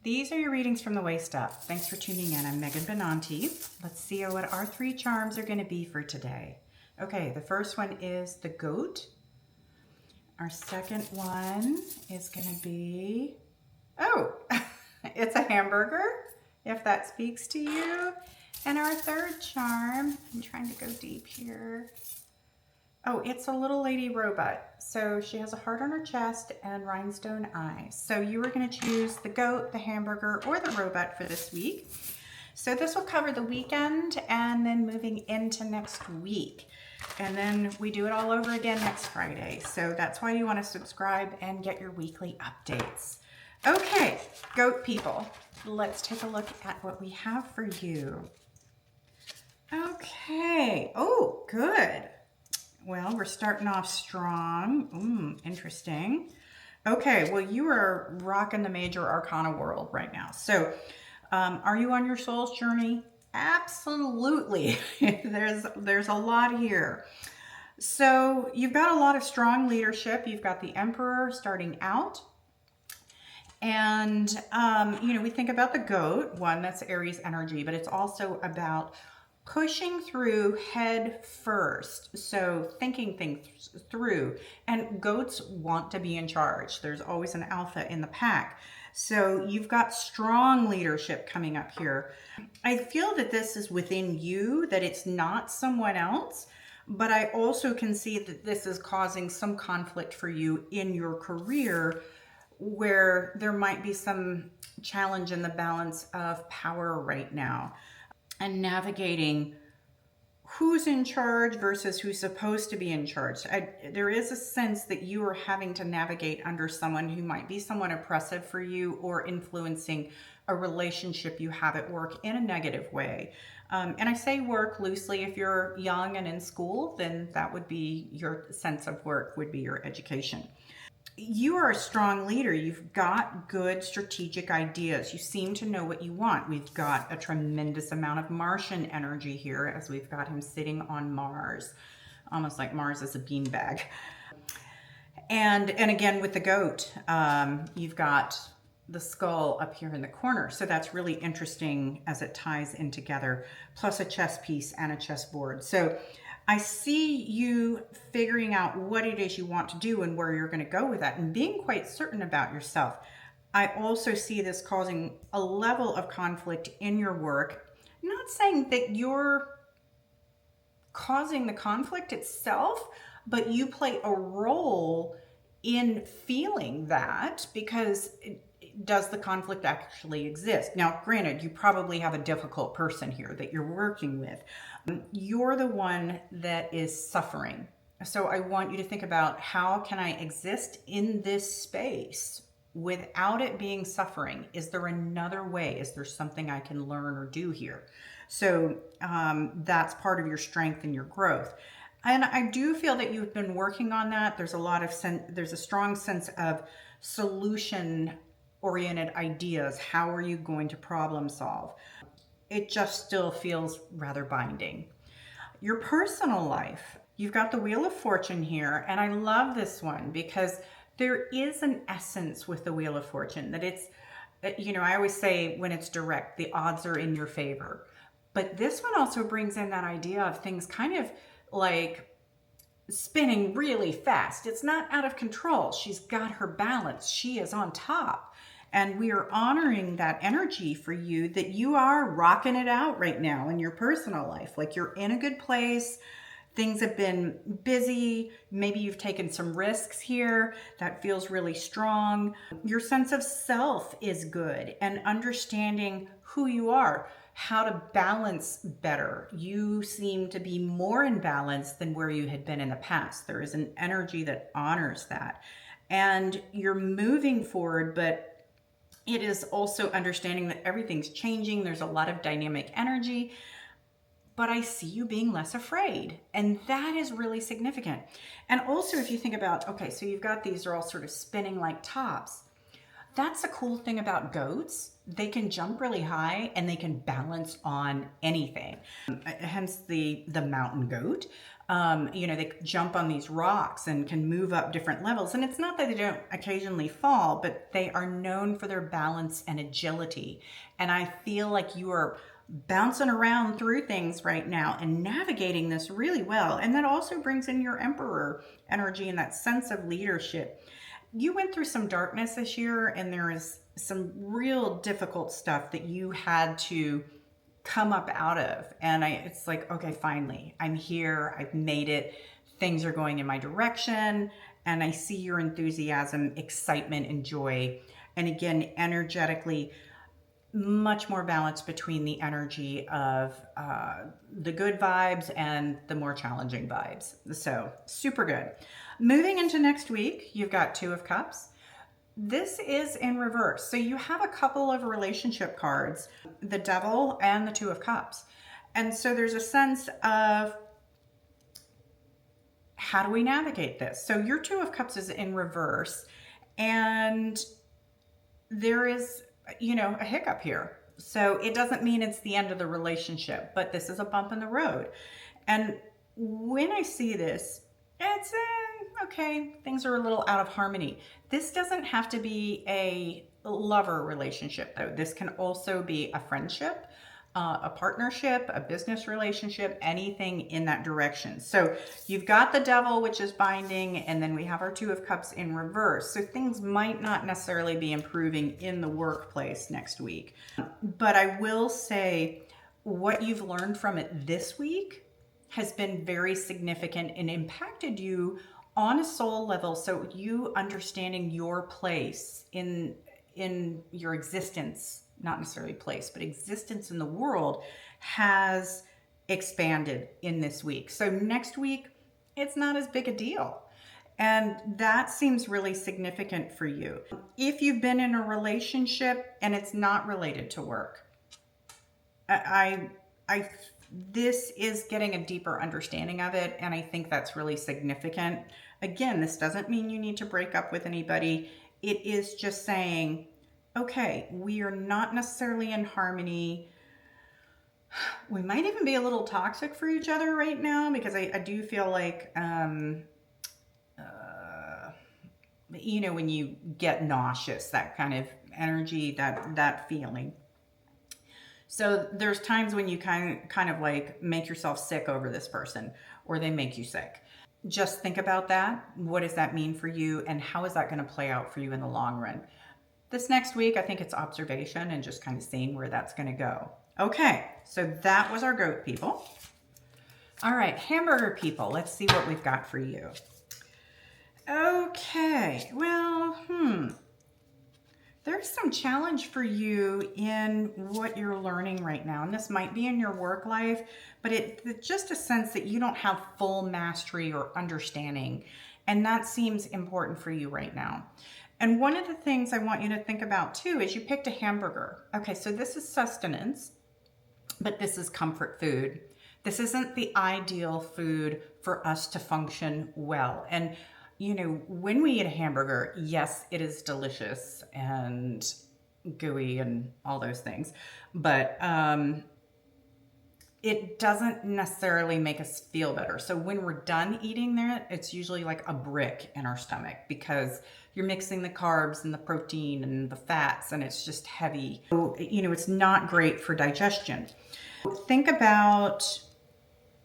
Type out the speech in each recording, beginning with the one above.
These are your readings from the waist up. Thanks for tuning in. I'm Megan Benanti. Let's see what our 3 charms are going to be for today. Okay, the first one is the goat. Our second one is going to be, it's a hamburger, if that speaks to you. And our third charm, I'm trying to go deep here. Oh, it's a little lady robot. So she has a heart on her chest and rhinestone eyes. So you are going to choose the goat, the hamburger, or the robot for this week. So this will cover the weekend and then moving into next week. And then we do it all over again next Friday. So that's why you want to subscribe and get your weekly updates. Okay, goat people, let's take a look at what we have for you. Okay, oh, good. Well, we're starting off strong. Interesting. Okay, well, you are rocking the major arcana world right now. So, are you on your soul's journey? Absolutely. There's a lot here. So, you've got a lot of strong leadership. You've got the Emperor starting out. And, we think about the goat, one that's Aries energy, but it's also about pushing through head first. So thinking things through, and goats want to be in charge. There's always an alpha in the pack. So you've got strong leadership coming up here. I feel that this is within you, that it's not someone else, but I also can see that this is causing some conflict for you in your career, where there might be some challenge in the balance of power right now. And navigating who's in charge versus who's supposed to be in charge. There is a sense that you are having to navigate under someone who might be somewhat oppressive for you or influencing a relationship you have at work in a negative way. And I say work loosely. If you're young and in school, then that would be your sense of work, would be your education. You are a strong leader. You've got good strategic ideas. You seem to know what you want. We've got a tremendous amount of Martian energy here, as we've got him sitting on Mars, almost like Mars is a beanbag. And again, with the goat, you've got the skull up here in the corner. So that's really interesting as it ties in together, plus a chess piece and a chessboard. So I see you figuring out what it is you want to do and where you're going to go with that and being quite certain about yourself. I also see this causing a level of conflict in your work. I'm not saying that you're causing the conflict itself, but you play a role in feeling that, because does the conflict actually exist? Now, granted, you probably have a difficult person here that you're working with. You're the one that is suffering. So I want you to think about, how can I exist in this space without it being suffering? Is there another way? Is there something I can learn or do here? So that's part of your strength and your growth. And I do feel that you've been working on that. There's a strong sense of solution-oriented ideas. How are you going to problem solve? It just still feels rather binding. Your personal life, you've got the Wheel of Fortune here, and I love this one because there is an essence with the Wheel of Fortune that it's, I always say when it's direct, the odds are in your favor. But this one also brings in that idea of things kind of like spinning really fast. It's not out of control. She's got her balance. She is on top. And we are honoring that energy for you, that you are rocking it out right now in your personal life. Like, you're in a good place. Things have been busy. Maybe you've taken some risks here. That feels really strong. Your sense of self is good, and understanding who you are, how to balance better. You seem to be more in balance than where you had been in the past. There is an energy that honors that. And you're moving forward, but it is also understanding that everything's changing. There's a lot of dynamic energy, but I see you being less afraid. And that is really significant. And also, if you think about, okay, so you've got these are all sort of spinning like tops. That's the cool thing about goats. They can jump really high and they can balance on anything. Hence the mountain goat. They jump on these rocks and can move up different levels. And it's not that they don't occasionally fall, but they are known for their balance and agility. And I feel like you are bouncing around through things right now and navigating this really well. And that also brings in your emperor energy and that sense of leadership. You went through some darkness this year, and there is some real difficult stuff that you had to come up out of. And it's like, okay, finally, I'm here. I've made it. Things are going in my direction. And I see your enthusiasm, excitement, and joy. And again, energetically, much more balance between the energy of the good vibes and the more challenging vibes. So super good. Moving into next week, you've got Two of Cups. This is in reverse. So you have a couple of relationship cards, the Devil and the Two of Cups. And so there's a sense of, how do we navigate this? So your Two of Cups is in reverse, and there is, a hiccup here. So it doesn't mean it's the end of the relationship, but this is a bump in the road. And when I see this, it's okay, things are a little out of harmony. This doesn't have to be a lover relationship, though. This can also be a friendship, a partnership, a business relationship, anything in that direction. So you've got the Devil, which is binding, and then we have our Two of Cups in reverse. So things might not necessarily be improving in the workplace next week. But I will say what you've learned from it this week has been very significant and impacted you on a soul level. So you understanding your place in your existence, not necessarily place, but existence in the world, has expanded in this week. So next week, it's not as big a deal. And that seems really significant for you. If you've been in a relationship and it's not related to work, this is getting a deeper understanding of it, and I think that's really significant. Again, this doesn't mean you need to break up with anybody. It is just saying, okay, we are not necessarily in harmony. We might even be a little toxic for each other right now, because I do feel like, when you get nauseous, that kind of energy, that feeling. So there's times when you kind of like make yourself sick over this person, or they make you sick. Just think about that. What does that mean for you, and how is that going to play out for you in the long run? This next week, I think it's observation and just kind of seeing where that's going to go. Okay, so that was our goat people. All right, hamburger people, let's see what we've got for you. Okay, well, there's some challenge for you in what you're learning right now. And this might be in your work life, but it's just a sense that you don't have full mastery or understanding. And that seems important for you right now. And one of the things I want you to think about too is you picked a hamburger. Okay, so this is sustenance, but this is comfort food. This isn't the ideal food for us to function well. And when we eat a hamburger, yes, it is delicious and gooey and all those things, but it doesn't necessarily make us feel better. So when we're done eating that, it's usually like a brick in our stomach, because you're mixing the carbs and the protein and the fats, and it's just heavy. So, it's not great for digestion. Think about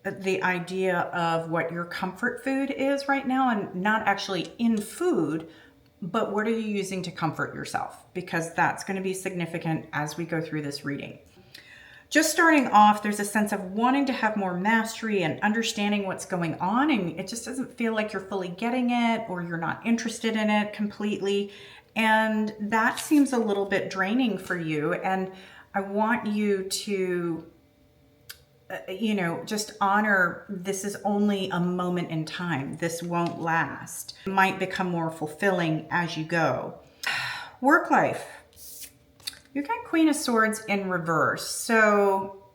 the idea of what your comfort food is right now, and not actually in food, but what are you using to comfort yourself? Because that's going to be significant as we go through this reading. Just starting off, there's a sense of wanting to have more mastery and understanding what's going on, and it just doesn't feel like you're fully getting it, or you're not interested in it completely. And that seems a little bit draining for you. And I want you to just honor this is only a moment in time. This won't last. It might become more fulfilling as you go. Work life. You got Queen of Swords in reverse. So,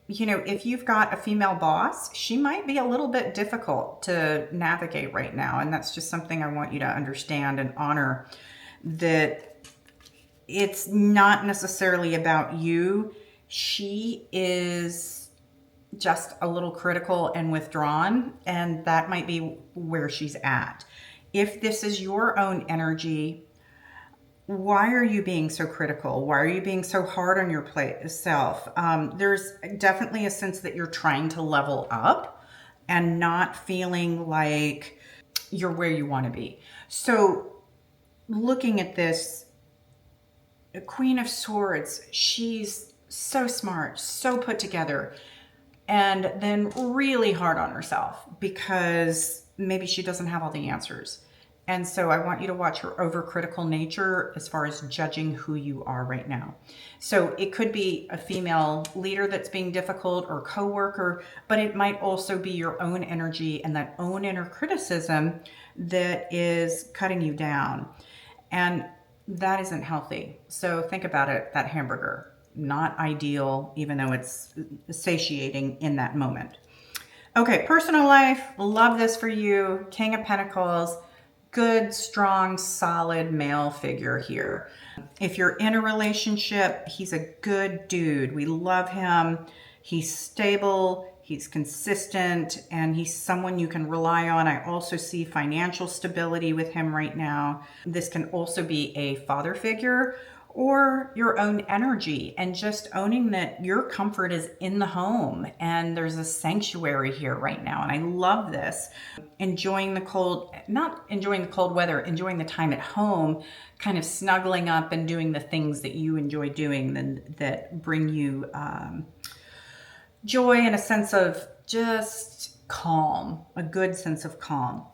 if you've got a female boss, she might be a little bit difficult to navigate right now. And that's just something I want you to understand and honor, that it's not necessarily about you. She is just a little critical and withdrawn, and that might be where she's at. If this is your own energy, why are you being so critical? Why are you being so hard on yourself? There's definitely a sense that you're trying to level up and not feeling like you're where you want to be. So looking at this, Queen of Swords, she's so smart, so put together, and then really hard on herself because maybe she doesn't have all the answers. And so I want you to watch her overcritical nature as far as judging who you are right now. So it could be a female leader that's being difficult or coworker, but it might also be your own energy and that own inner criticism that is cutting you down. And that isn't healthy. So think about it, that hamburger, not ideal, even though it's satiating in that moment. Okay, personal life, love this for you. King of Pentacles, good, strong, solid male figure here. If you're in a relationship, he's a good dude. We love him. He's stable, he's consistent, and he's someone you can rely on. I also see financial stability with him right now. This can also be a father figure or your own energy, and just owning that your comfort is in the home and there's a sanctuary here right now. And I love this. Enjoying the cold, not enjoying the cold weather, enjoying the time at home, kind of snuggling up and doing the things that you enjoy doing that bring you joy and a sense of just calm, a good sense of calm.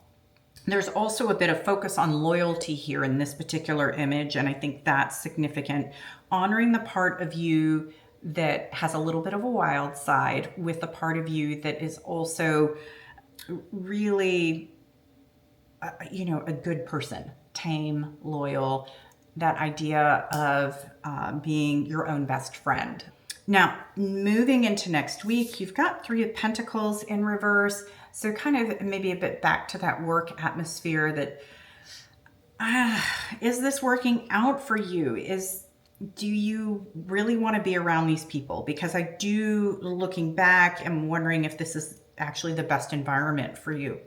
There's also a bit of focus on loyalty here in this particular image, and I think that's significant. Honoring the part of you that has a little bit of a wild side with the part of you that is also really, a good person, tame, loyal, that idea of being your own best friend. Now, moving into next week, you've got Three of Pentacles in reverse. So kind of maybe a bit back to that work atmosphere that, is this working out for you? Do you really want to be around these people? Because I do, looking back, am wondering if this is actually the best environment for you.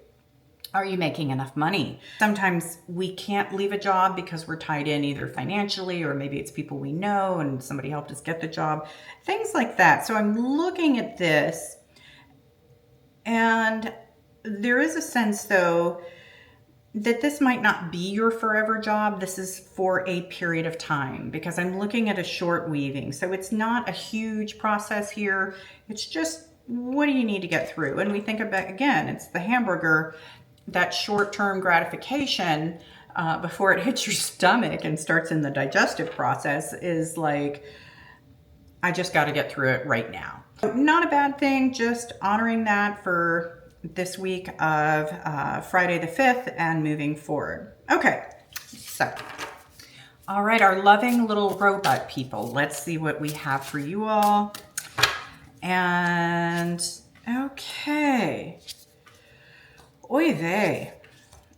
Are you making enough money? Sometimes we can't leave a job because we're tied in either financially, or maybe it's people we know and somebody helped us get the job, things like that. So I'm looking at this, and there is a sense though that this might not be your forever job. This is for a period of time, because I'm looking at a short weaving. So it's not a huge process here. It's just, what do you need to get through? And we think about, again, it's the hamburger, that short-term gratification before it hits your stomach and starts in the digestive process is like, I just got to get through it right now. Not a bad thing, just honoring that for this week of Friday the 5th and moving forward. Okay, so, all right, our loving little robot people. Let's see what we have for you all. And, okay. Oy vey.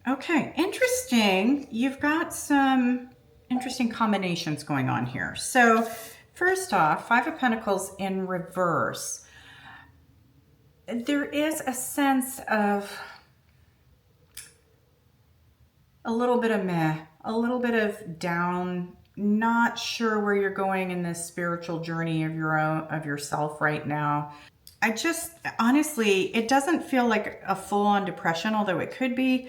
Okay, interesting. You've got some interesting combinations going on here. So first off, Five of Pentacles in reverse. There is a sense of a little bit of meh, a little bit of down, not sure where you're going in this spiritual journey of your own, of yourself right now. I just, honestly, it doesn't feel like a full-on depression, although it could be.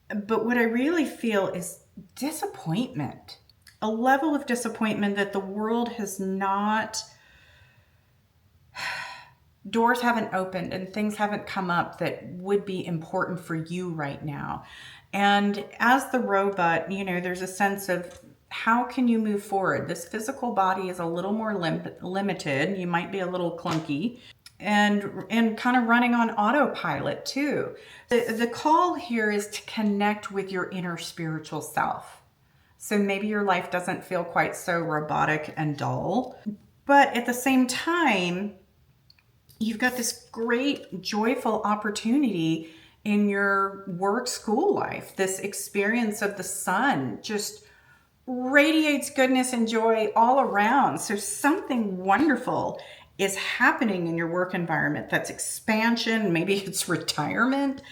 But what I really feel is disappointment. A level of disappointment that the world has not, doors haven't opened and things haven't come up that would be important for you right now. And as the robot, there's a sense of, how can you move forward? This physical body is a little more limited. You might be a little clunky. And kind of running on autopilot too. The call here is to connect with your inner spiritual self. So maybe your life doesn't feel quite so robotic and dull, but at the same time, you've got this great, joyful opportunity in your work school life, this experience of the sun just radiates goodness and joy all around. So something wonderful is happening in your work environment. That's expansion, maybe it's retirement,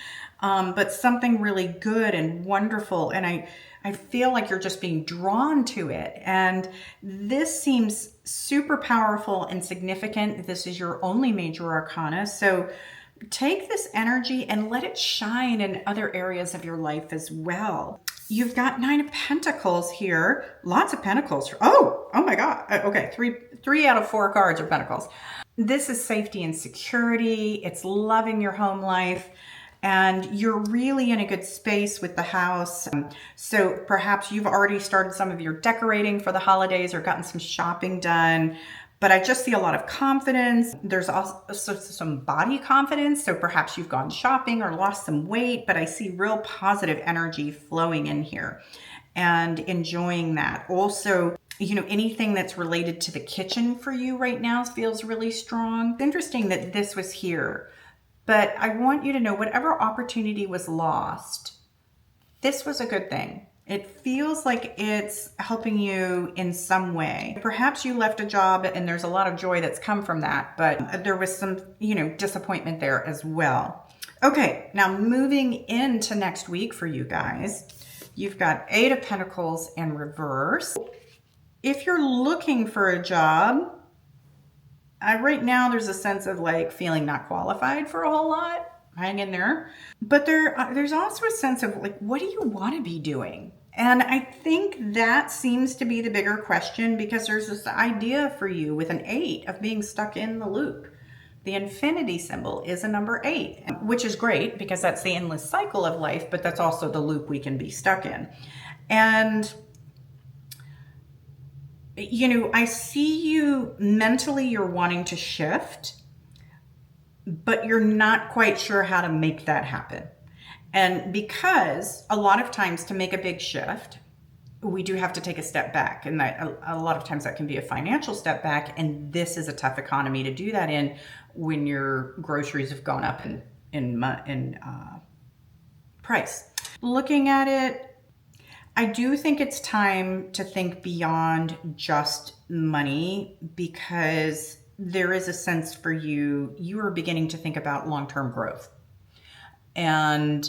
but something really good and wonderful. And I feel like you're just being drawn to it. And this seems super powerful and significant. This is your only major arcana. So take this energy and let it shine in other areas of your life as well. You've got 9 of Pentacles here. Lots of Pentacles. Oh my God. Okay, three out of 4 cards are Pentacles. This is safety and security. It's loving your home life. And you're really in a good space with the house. So perhaps you've already started some of your decorating for the holidays or gotten some shopping done. But I just see a lot of confidence. There's also some body confidence. So perhaps you've gone shopping or lost some weight, but I see real positive energy flowing in here and enjoying that. Also, you know, anything that's related to the kitchen for you right now feels really strong. It's interesting that this was here, but I want you to know whatever opportunity was lost, this was a good thing. It feels like it's helping you in some way. Perhaps you left a job and there's a lot of joy that's come from that, but there was some, you know, disappointment there as well. Okay, now moving into next week for you guys, you've got 8 of Pentacles in reverse. If you're looking for a job, right now there's a sense of like feeling not qualified for a whole lot. Hang in there. But there's also a sense of like, what do you want to be doing? And I think that seems to be the bigger question, because there's this idea for you with an 8 of being stuck in the loop. The infinity symbol is a number 8, which is great because that's the endless cycle of life, but that's also the loop we can be stuck in. And you know, I see you mentally, you're wanting to shift, but you're not quite sure how to make that happen. And because a lot of times to make a big shift, we do have to take a step back. And that, a lot of times that can be a financial step back. And this is a tough economy to do that in when your groceries have gone up in price. Looking at it, I do think it's time to think beyond just money, because there is a sense for you are beginning to think about long-term growth. And,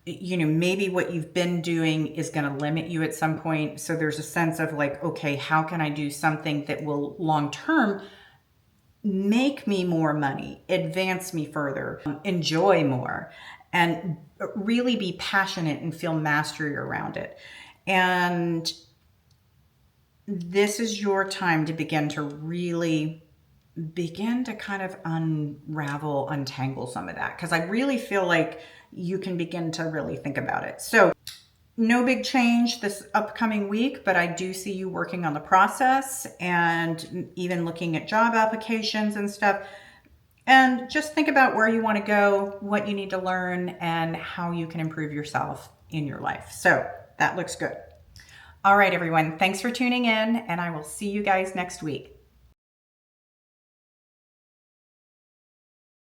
you know, maybe what you've been doing is going to limit you at some point. So there's a sense of like, okay, how can I do something that will long-term make me more money, advance me further, enjoy more, and really be passionate and feel mastery around it. And this is your time to begin to really begin to kind of unravel, untangle some of that, because I really feel like you can begin to really think about it. So no big change this upcoming week, but I do see you working on the process and even looking at job applications and stuff. And just think about where you want to go, what you need to learn, and how you can improve yourself in your life. So that looks good. All right, everyone. Thanks for tuning in, and I will see you guys next week.